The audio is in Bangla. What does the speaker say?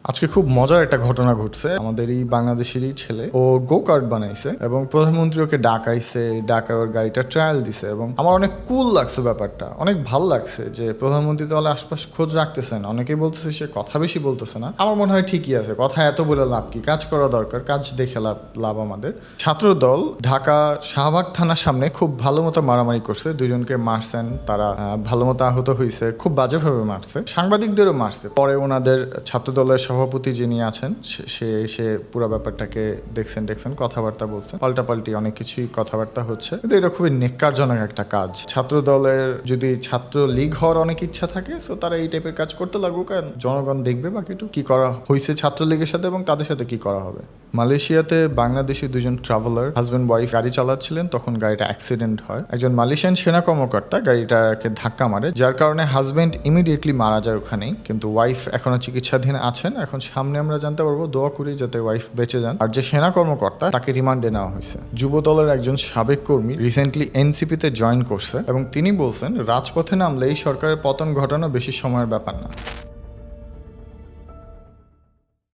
আজকে খুব মজার একটা ঘটনা ঘটছে। আমাদের এই বাংলাদেশেরই ছেলে, ও গো কার্ট বানাইছে এবং প্রধানমন্ত্রী ওকে ডাকাইছে, ডাকা ওর গাড়িটা ট্রায়াল দিছে এবং আমার অনেক কুল লাগছে ব্যাপারটা, অনেক ভাল লাগছে যে প্রধানমন্ত্রী তাহলে আশপাশ খোঁজ রাখতেছেন। অনেকেই বলতেছে সে কথা বেশি বলতেছে না, আমার মনে হয় ঠিকই আছে, কথা এত বলে লাভ কি, কাজ করা দরকার, কাজ দেখে লাভ আমাদের। ছাত্র দল ঢাকা শাহবাগ থানার সামনে খুব ভালো মতো মারামারি করছে, দুজনকে মারছেন, তারা ভালো মতো আহত হয়েছে, খুব বাজেভাবে মারছে, সাংবাদিকদেরও মারছে। পরে ওনাদের ছাত্র দলের সভাপতি যিনি আছেন সে এসে পুরো ব্যাপারটাকে দেখছেন, কথাবার্তা বলছেন, পাল্টাপাল্টি অনেক কিছুই কথাবার্তা হচ্ছে। কিন্তু এটা খুবই নেক্কারজনক একটা কাজ। ছাত্র দলের যদি ছাত্র লীগ হওয়ার অনেক ইচ্ছা থাকে, সো তারা এই টাইপের কাজ করতে লাগুক, আর জনগণ দেখবে বাকিটুকু কি করা হয়েছে ছাত্রলীগের সাথে এবং তাদের সাথে কি করা হবে। মালয়েশিয়াতে বাংলাদেশি দুজন ট্রাভেলার হাজব্যান্ড ওয়াইফ গাড়ি চালাচ্ছিলেন, তখন গাড়িটা অ্যাক্সিডেন্ট হয়। একজন মালয়েশিয়ান সেনা কর্মকর্তা গাড়িটাকে ধাক্কা মারে, যার কারণে হাজব্যান্ড ইমিডিয়েটলি মারা যায় ওখানেই, কিন্তু ওয়াইফ এখনো চিকিৎসাধীন আছেন। এখন সামনে আমরা জানতে পারবো, দোয়া করি যাতে ওয়াইফ বেঁচে যান। আর যে সেনা কর্মকর্তা, তাকে রিমান্ডে নেওয়া হয়েছে। যুব দলের একজন সাবেক কর্মী রিসেন্টলি এনসিপিতে জয়েন করছে এবং তিনি বলছেন রাজপথে নামলে এই সরকারের পতন ঘটানো বেশি সময়ের ব্যাপার না।